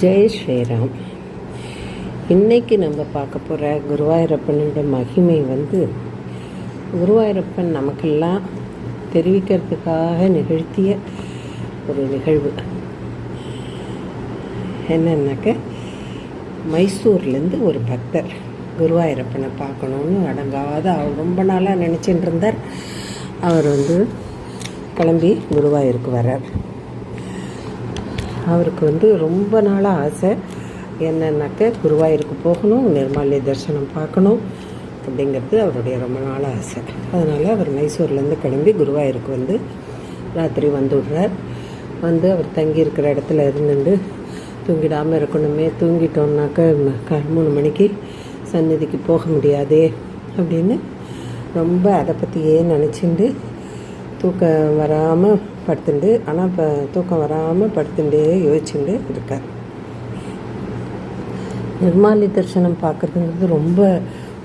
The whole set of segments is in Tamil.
ஜெய் ஸ்ரீராம். இன்றைக்கி நம்ம பார்க்க போகிற குருவாயூரப்பனோட மகிமை குருவாயூரப்பன் நமக்கெல்லாம் தெரிவிக்கிறதுக்காக நிகழ்த்திய ஒரு நிகழ்வு. என்னன்னாக்க, மைசூர்லேருந்து ஒரு பக்தர் குருவாயூரப்பனை பார்க்கணுன்னு அடங்காத அவர் ரொம்ப நாளாக நினச்சிட்டு இருந்தார். அவர் கிளம்பி குருவாயூருக்கு வர்றார். அவருக்கு ரொம்ப நாளாக ஆசை என்னன்னாக்க குருவாயூருக்கு போகணும், நிர்மால்ய தரிசனம் பார்க்கணும் அப்படிங்கிறது அவருடைய ரொம்ப நாளாக ஆசை. அதனால் அவர் மைசூர்லேருந்து கிளம்பி குருவாயூருக்கு ராத்திரி வந்துடுறார். அவர் தங்கியிருக்கிற இடத்துல இருந்துட்டு தூங்கிடாமல் இருக்கணுமே, தூங்கிட்டோம்னாக்க 3 மணிக்கு சந்நிதிக்கு போக முடியாதே அப்படின்னு ரொம்ப அதை பற்றியே நினச்சிண்டு தூக்கம் வராமல் படுத்துண்டு, ஆனால் இப்போ தூக்கம் வராமல் படுத்துட்டே யோசிச்சுட்டு இருக்கார். நிர்மாலய தரிசனம் பார்க்குறதுங்கிறது ரொம்ப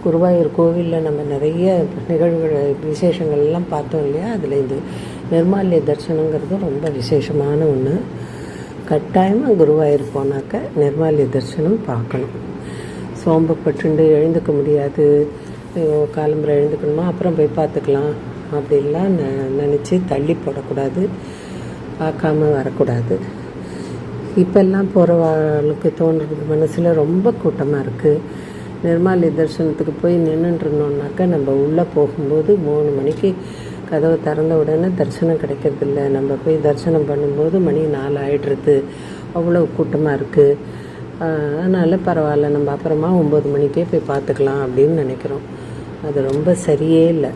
குருவாயூர் கோவிலில் நம்ம நிறைய நிகழ்வுகள் விசேஷங்கள்லாம் பார்த்தோம் இல்லையா, அதில் இது நிர்மாலய தரிசனங்கிறது ரொம்ப விசேஷமான ஒன்று. கட்டாயமாக குருவாயூர் போனாக்க நிர்மாலய தரிசனம் பார்க்கணும். சோம்பப்பட்டுண்டு எழுந்துக்க முடியாது, காலம்புரை எழுந்துக்கணுமா அப்புறம் போய் பார்த்துக்கலாம் அப்படின்லாம் நினச்சி தள்ளி போடக்கூடாது, பார்க்காம வரக்கூடாது. இப்போல்லாம் போகிறவாளுக்கு தோன்றுறது மனசில் ரொம்ப கூட்டமாக இருக்குது. நிர்மாலய தரிசனத்துக்கு போய் நின்றுட்டுருந்தோம்னாக்கா நம்ம உள்ளே போகும்போது 3 மணிக்கு கதவை திறந்த உடனே தரிசனம் கிடைக்கிறதில்ல. நம்ம போய் தரிசனம் பண்ணும்போது மணி 4 ஆகிடுறது, அவ்வளோ கூட்டமாக இருக்குது. அதனால் பரவாயில்ல, நம்ம அப்புறமா 9 மணிக்கே போய் பார்த்துக்கலாம் அப்படின்னு நினைக்கிறோம். அது ரொம்ப சரியே இல்லை.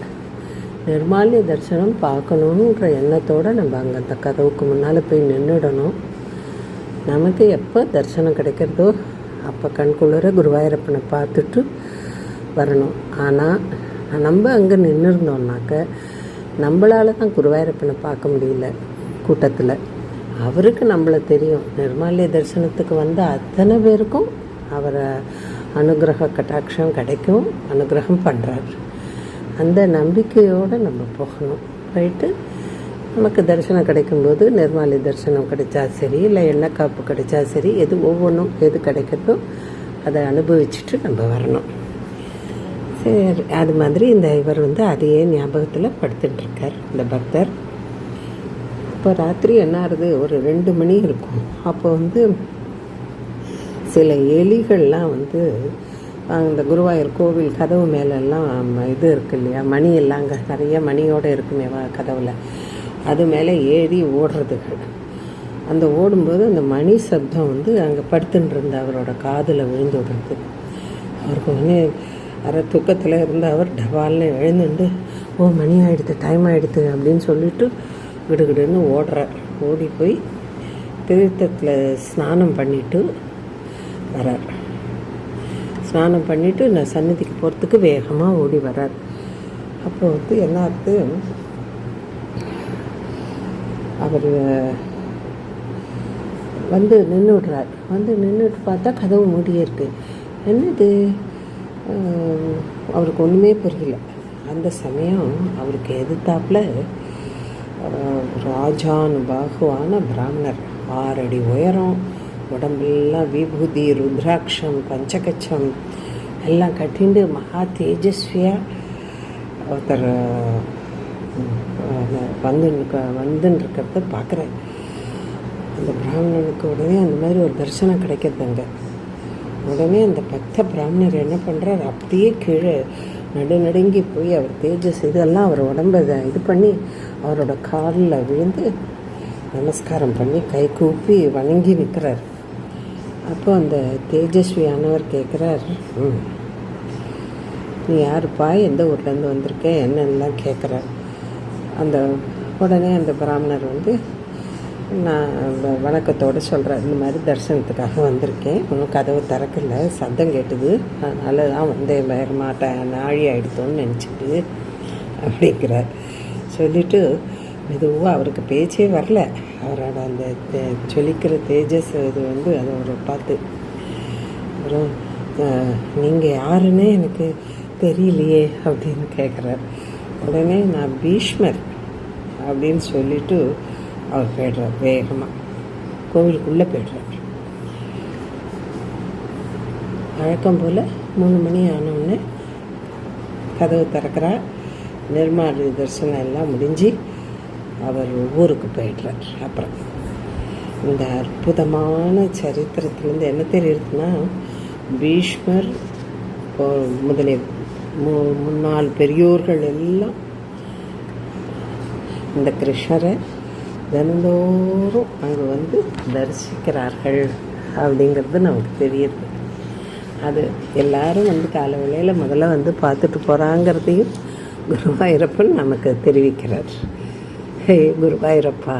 நிர்மால்ய தரிசனம் பார்க்கணுன்ற எண்ணத்தோடு நம்ம அங்கே அந்த கதவுக்கு முன்னால் போய் நின்றுடணும். நமக்கு எப்போ தரிசனம் கிடைக்கிறதோ அப்போ கண்குளிர குருவாயூரப்பனை பார்த்துட்டு வரணும். ஆனால் நம்ம அங்கே நின்றுருந்தோம்னாக்க நம்மளால் தான் குருவாயூரப்பனை பார்க்க முடியல கூட்டத்தில். அவருக்கு நம்மளை தெரியும். நிர்மால்ய தரிசனத்துக்கு அத்தனை பேருக்கும் அவரை அனுகிரக கட்டாட்சம் கிடைக்கும், அனுகிரகம் பண்ணுறார். அந்த நம்பிக்கையோடு நம்ம போகணும். போயிட்டு நமக்கு தரிசனம் கிடைக்கும்போது நிர்மாலய தரிசனம் கிடைச்சா சரி, இல்லை எண்ணெய் காப்பு கிடைச்சா சரி, ஒவ்வொன்றும் எது கிடைக்கிறதோ அதை அனுபவிச்சுட்டு நம்ம வரணும். சரி, அது மாதிரி இவர் அதையே ஞாபகத்தில் படுத்துட்டுருக்கார் இந்த பக்தர். இப்போ ராத்திரி என்ன ஆகுது, ஒரு 2 மணி இருக்கும். அப்போ சில எலிகள்லாம் அந்த குருவாயூர் கோவில் கதவு மேலெல்லாம் இது இருக்கு இல்லையா, மணி எல்லாம் அங்கே நிறைய மணியோடு இருக்குமே கதவில், அது மேலே ஏறி ஓடுறதுகள். அந்த ஓடும்போது அந்த மணி சப்தம் அங்கே படுத்துட்டு இருந்த அவரோட காதில் விழுந்து விடுறது. அவருக்கு அரை தூக்கத்தில் இருந்த அவர் டபால்னு எழுந்துட்டு, ஓ மணி ஆகிடுது, டைம் ஆகிடுது அப்படின்னு சொல்லிட்டு விடுகிடுன்னு ஓடுறார். ஓடி போய் தீர்த்தத்தில் ஸ்நானம் பண்ணிவிட்டு வரார். ஸ்நானம் பண்ணிவிட்டு நான் சந்நிதிக்கு போகிறதுக்கு வேகமாக ஓடி வர்றார். அப்போ என்ன ஆகுது, அவர் நின்றுடுறார். நின்றுட்டு பார்த்தா கதவு மூடியே இருக்குது. என்னது, அவருக்கு ஒன்றுமே புரியல. அந்த சமயம் அவருக்கு எதிர்த்தாப்பில் ராஜானு பாகுவான பிராமணர், 6 அடி உயரம், உடம்பெல்லாம் விபூதி, ருத்ராட்சம், பஞ்சகச்சம் எல்லாம் கட்டிண்டு மகா தேஜஸ்வியாக ஒருத்தர் வந்துருக்கிறத பார்க்குறேன். அந்த பிராமணனுக்கு உடனே அந்த மாதிரி ஒரு தரிசனம் கிடைக்கிறதுங்க. உடனே அந்த பக்த பிராமணர் என்ன பண்ணுறார், அப்படியே கீழே நடுநடுங்கி போய் அவர் தேஜஸ் இதெல்லாம் அவர் உடம்பை இது பண்ணி அவரோட காலில் விழுந்து நமஸ்காரம் பண்ணி கை கூப்பி வணங்கி நிற்கிறார். அப்போ அந்த தேஜஸ்வியானவர் கேட்குறார், நீ யாருப்பா, எந்த ஊர்லேருந்து வந்திருக்க, என்னென்னலாம் கேட்குறார். உடனே அந்த பிராமணர் நான் வணக்கத்தோடு சொல்கிறேன், இந்த மாதிரி தரிசனத்துக்காக வந்திருக்கேன், ஒன்றும் கதவு திறக்கல, சத்தம் கேட்டுது, அதனால தான் வேகமாட்ட நாழி ஆகிடுத்தோன்னு நினச்சிட்டு அப்படிங்கிறார். சொல்லிவிட்டு மெதுவாக, அவருக்கு பேச்சே வரல, அவரோட அந்த சொல்லிக்கிற தேஜஸ் அது அதை பார்த்து, அப்புறம் நீங்கள் யாருன்னே எனக்கு தெரியலையே அப்படின்னு கேட்குறார். உடனே நான் பீஷ்மர் அப்படின்னு சொல்லிவிட்டு அவர் போய்டுறார். வேகமாக கோவிலுக்குள்ளே போய்டுறார். வழக்கம் போல் 3 மணி ஆனவுடனே கதவு திறக்கிறார். நிர்மாலய தரிசனம் எல்லாம் முடிஞ்சு அவர் ஊருக்கு போயிடுறார். அப்புறம் இந்த அற்புதமான சரித்திரத்துலேருந்து என்ன தெரியுதுன்னா, பீஷ்மர் முதலிய முன்னாள் பெரியோர்கள் எல்லாம் இந்த கிருஷ்ணரை தினந்தோறும் அங்கே வந்து தரிசிக்கிறார்கள் அப்படிங்கிறது நமக்கு தெரியுது. அது எல்லாரும் வந்து கால வேளையில் முதல்ல வந்து பார்த்துட்டு போகிறாங்கிறதையும் குருவாயூரப்பன் நமக்கு தெரிவிக்கிறார். ஹே குருவாயூரப்பா.